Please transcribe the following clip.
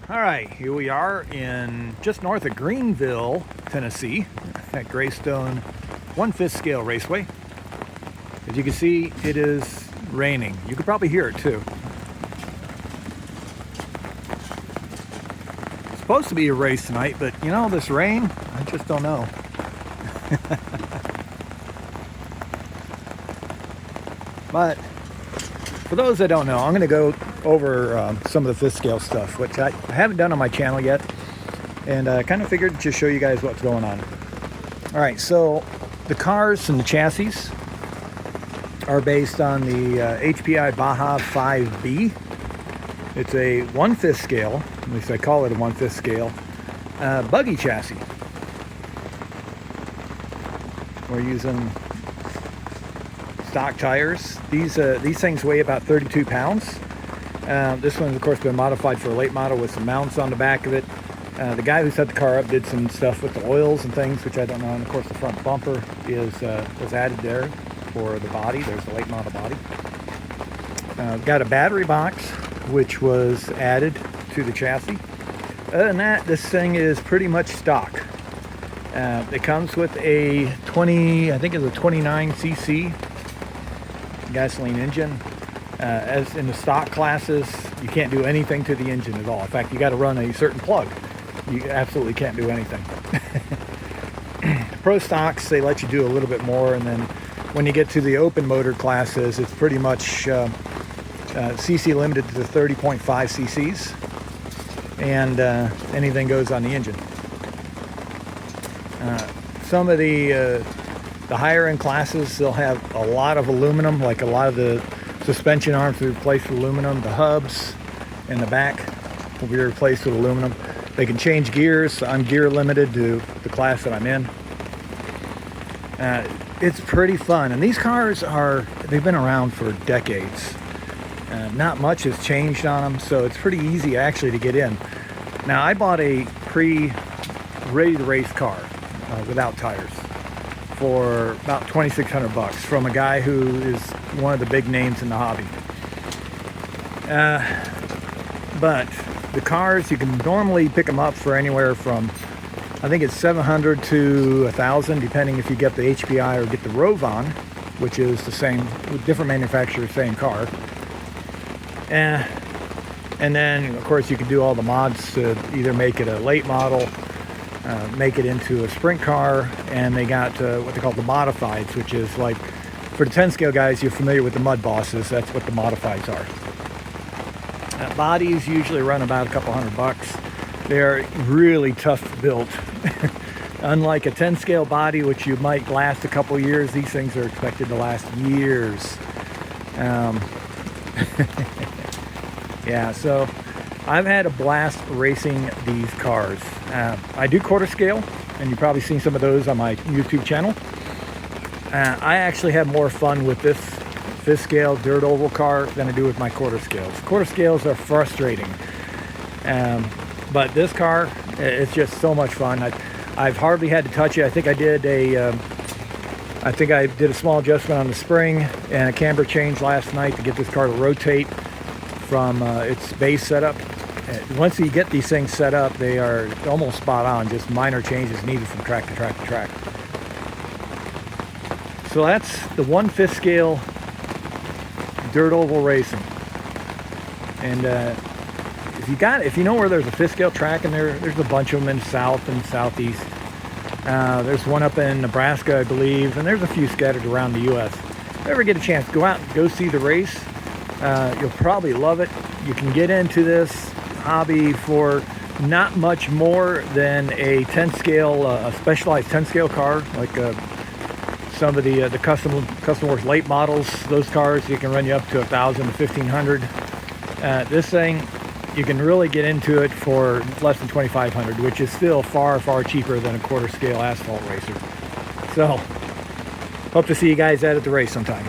All right, here we are in just north of Greeneville, Tennessee, at Greystone 1/5 scale raceway. As you can see, it is raining. You could probably hear it too. It's supposed to be a race tonight, but you know, this rain, I just don't know. But for those that don't know, I'm going to go over some of the 5th scale stuff, which I haven't done on my channel yet, and I kind of figured to show you guys what's going on. All right, so the cars and the chassis are based on the HPI Baja 5B. It's a 1/5 scale, at least I call it a 1/5 scale, buggy chassis. We're using stock tires. These things weigh about 32 pounds. This one's of course been modified for a late model with some mounts on the back of it. The guy who set the car up did some stuff with the oils and things, which I don't know. And of course the front bumper was added there for the body. There's the late model body. Got a battery box which was added to the chassis. Other than that, this thing is pretty much stock. It comes with a 29cc gasoline engine. As in the stock classes, you can't do anything to the engine at all. In fact, you got to run a certain plug. You absolutely can't do anything. Pro stocks, they let you do a little bit more, and then when you get to the open motor classes, it's pretty much cc limited to 30.5 cc's, and anything goes on the engine. Some of the higher end classes, they'll have a lot of aluminum, like a lot of the suspension arms will be replaced with aluminum. The hubs in the back will be replaced with aluminum. They can change gears. I'm gear limited to the class that I'm in. It's pretty fun, and these cars they've been around for decades. Not much has changed on them, so it's pretty easy actually to get in. Now, I bought a ready to race car without tires for about $2,600 from a guy who is one of the big names in the hobby. But the cars, you can normally pick them up for anywhere from, I think it's $700 to $1,000, depending if you get the HPI or get the Rovan, which is the same, different manufacturer, same car. And then, of course, you can do all the mods to either make it a late model, make it into a sprint car, and they got what they call the modifieds, which is like, for the 10 scale guys, you're familiar with the mud bosses. That's what the modifieds are. Bodies usually run about a couple $100. They're really tough built. Unlike a 10 scale body, which you might last a couple years, these things are expected to last years. Yeah, so I've had a blast racing these cars. I do quarter scale, and you've probably seen some of those on my YouTube channel. I actually have more fun with this 5th scale dirt oval car than I do with my quarter scales. Quarter scales are frustrating, but this car, it's just so much fun. I've hardly had to touch it. I think I did a small adjustment on the spring and a camber change last night to get this car to rotate from its base setup. Once you get these things set up, they are almost spot on, just minor changes needed from track to track to track. So that's the 1/5 scale dirt oval racing. And if you know where there's a 5th scale track, and there's a bunch of them in south and southeast. There's one up in Nebraska, I believe, and there's a few scattered around the U.S. If you ever get a chance, go out and go see the race. You'll probably love it. You can get into this hobby for not much more than a 10 scale, a specialized 10 scale car, like some of the custom works late models. Those cars, you can run you up to $1,000 to $1,500. This thing, you can really get into it for less than $2,500, which is still far, far cheaper than a quarter scale asphalt racer. So, hope to see you guys out at the race sometime.